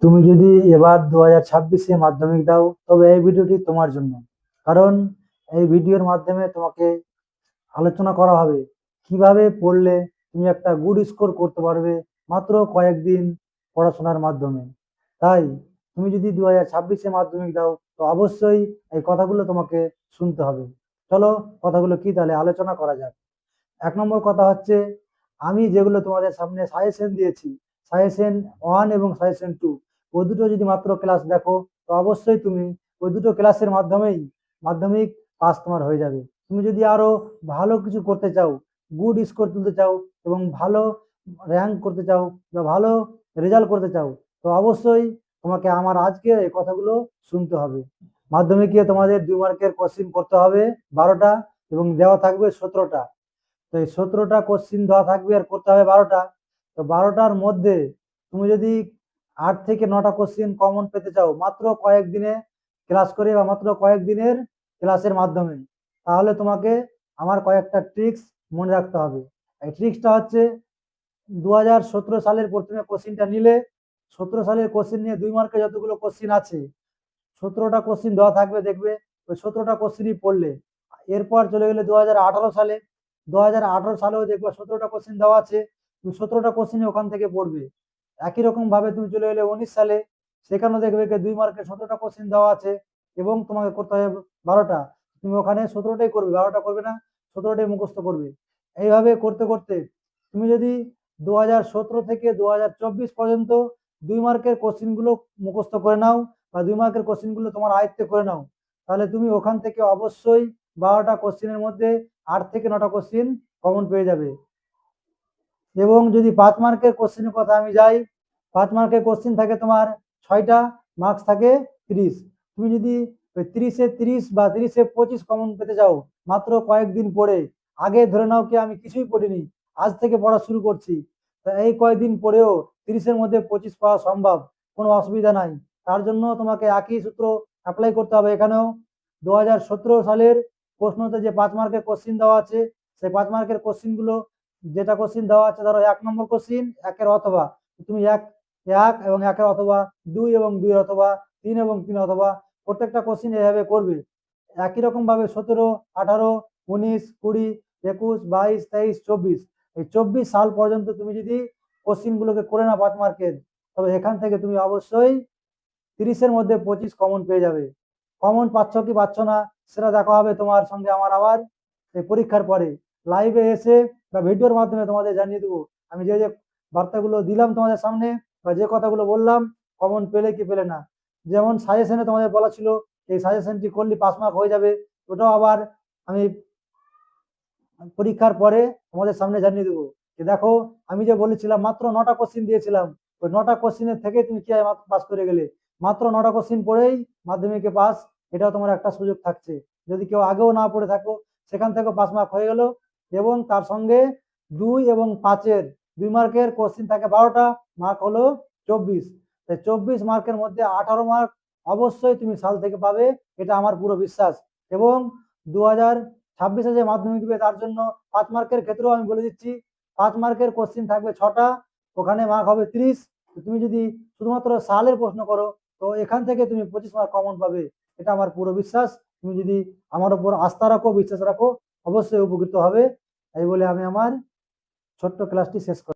তুমি যদি এবার 2026-এ মাধ্যমিক দাও, তবে এই ভিডিওটি তোমার জন্য। কারণ এই ভিডিওর মাধ্যমে তোমাকে আলোচনা করা হবে কিভাবে পড়লে তুমি একটা গুড স্কোর করতে পারবে মাত্র কয়েকদিন পড়াশোনার মাধ্যমে। তাই তুমি যদি 2026-এ মাধ্যমিক দাও, তো অবশ্যই এই কথাগুলো তোমাকে শুনতে হবে। চলো, কথাগুলো কি তাহলে আলোচনা করা যাক। এক নম্বর কথা হচ্ছে, আমি যেগুলো তোমাদের সামনে সাজেশন দিয়েছি, সাজেশন 1 এবং সাজেশন 2, ওই দুটো যদি মাত্র ক্লাস দেখো, তো অবশ্যই তুমি ওই দুটো ক্লাসের মাধ্যমেই মাধ্যমিক পাস তোমার হয়ে যাবে। তুমি যদি আরো ভালো কিছু করতে চাও, গুড স্কোর তুলতে চাও এবং ভালো র্যাঙ্ক করতে চাও বা ভালো রেজাল্ট করতে চাও, তো অবশ্যই তোমাকে আমার আজকে এই কথাগুলো শুনতে হবে। মাধ্যমিকে তোমাদের 2 মার্কের কোশ্চিন করতে হবে 12টা, এবং দেওয়া থাকবে 17টা। তো এই 17টা কোশ্চিন দেওয়া থাকবে আর করতে হবে 12টা। তো 12টার মধ্যে তুমি যদি 8 থেকে 9টা কোশ্চিন কমন পেতে চাও মাত্র কয়েকদিনে ক্লাস করে বা মাত্র কয়েকদিনের ক্লাসের মাধ্যমে, তাহলে তোমাকে আমার কয়েকটা ট্রিক্স মনে রাখতে হবে। এই ট্রিক্সটা হচ্ছে, 2017 সালের প্রথমে কোশ্চিনটা নিলে, 17 সালের কোশ্চিন নিয়ে 2 মার্কে যতগুলো কোশ্চিন আছে, 17টা কোশ্চিন দেওয়া থাকবে, দেখবে ওই 17টা কোশ্চিনই পড়লে। এরপর চলে গেলে 2018 সালে, 2018 সালেও দেখবে 17টা কোশ্চিন দেওয়া আছে, তুমি 17টা কোশ্চিনই ওখান থেকে পড়বে। একই রকম ভাবে তুমি চলে গেলে 19 সালে, সেখানেও দেখবে 2 মার্কে 17টা কোশ্চিন দেওয়া আছে এবং তোমাকে করতে হবে 12টা। তুমি ওখানে 17টাই করবে, 12টা করবে না, 17টাই মুখস্থ করবে। এইভাবে করতে করতে তুমি যদি 2017 থেকে 2024 পর্যন্ত 2 মার্কের কোশ্চিনগুলো মুখস্থ করে নাও বা 2 মার্কের কোশ্চিনগুলো তোমার আয়ত্তে করে নাও, তাহলে তুমি ওখান থেকে অবশ্যই 12টা কোশ্চিনের মধ্যে 8 থেকে 9টা কোশ্চিন কমন পেয়ে যাবে। এবং যদি 5 মার্কের কোশ্চিনের কথা আমি যাই, 5 মার্কের কোশ্চিন থাকে তোমার 6টা, মার্কস থাকে 30। তুমি যদি ওই 30-এ 30 বা 30-এ 25 কমন পেতে চাও মাত্র কয়েকদিন পড়ে, আগে ধরে নাও কি আমি কিছুই পড়িনি, আজ থেকে পড়া শুরু করছি, তা এই কয়েকদিন পড়েও 30-এর মধ্যে 25 পাওয়া সম্ভব, কোনো অসুবিধা নাই। তার জন্য তোমাকে একই সূত্র অ্যাপ্লাই করতে হবে এখানেও। 2017 সালের প্রশ্নতে যে 5 মার্কের কোশ্চিন দেওয়া আছে, সেই 5 মার্কের কোশ্চিনগুলো, যেটা কোশ্চিন দেওয়া আছে, ধরো 1 নম্বর কোশ্চিন একের অথবা, তুমি এক এক এবং একের অথবা, 2 এবং 2 অথবা, 3 এবং 3 অথবা, প্রত্যেকটা কোশ্চিন এভাবে করবে। একই রকম ভাবে 17, 18, 19, 20, 21, 22, 23, 24, এই 24 সাল পর্যন্ত তুমি যদি কোশ্চিন গুলোকে করে না 5 মার্কের, তবে এখান থেকে তুমি অবশ্যই 30-এর মধ্যে 25 কমন পেয়ে যাবে। কমন পাচ্ছ কি পাচ্ছ না, সেটা দেখা হবে তোমার সঙ্গে আমার আবার এই পরীক্ষার পরে লাইভে এসে বা ভিডিওর মাধ্যমে তোমাদের জানিয়ে দেবো আমি যে যে বার্তাগুলো দিলাম তোমাদের সামনে বা যে কথাগুলো বললাম, কমন পেলে কি পেলে না। যেমন সাজেশনে তোমাদের বলা ছিল এই সাজেশনটি করলে 5 মার্ক হয়ে যাবে, ওটাও আবার আমি পরীক্ষার পরে তোমাদের সামনে জানিয়ে দেবো যে দেখো, আমি যে বলেছিলাম মাত্র 9টা কোশ্চিন দিয়েছিলাম, ওই 9টা কোশ্চিনের থেকে তুমি কি পাস করে গেলে, মাত্র 9টা কোশ্চিন পড়েই মাধ্যমিকে পাস। এটাও তোমার একটা সুযোগ থাকছে, যদি কেউ আগেও না পড়ে থাকো, সেখান থেকে 5 মার্ক হয়ে গেল। এবং তার সঙ্গে 2 এবং 5-এর 2 মার্কের কোশ্চিন থাকে 12টা, মার্ক হলো 24। 24 মার্কের মধ্যে 18 মার্ক অবশ্যই তুমি সাল থেকে পাবে, এটা আমার পুরো বিশ্বাস। এবং 2026-এ যে মাধ্যমিক দিবে, তার জন্য 5 মার্কের ক্ষেত্রেও আমি বলে দিচ্ছি, 5 মার্কের কোশ্চিন থাকবে 6টা, ওখানে মার্ক হবে 30। তুমি যদি শুধুমাত্র সালের প্রশ্ন করো, তো এখান থেকে তুমি 25 মার্ক কমন পাবে, এটা আমার পুরো বিশ্বাস। তুমি যদি আমার উপর আস্থা রাখো, বিশ্বাস রাখো, অবশ্যই উপকৃত হবে। এই বলে আমি আমার ছোট্ট ক্লাসটি শেষ করি।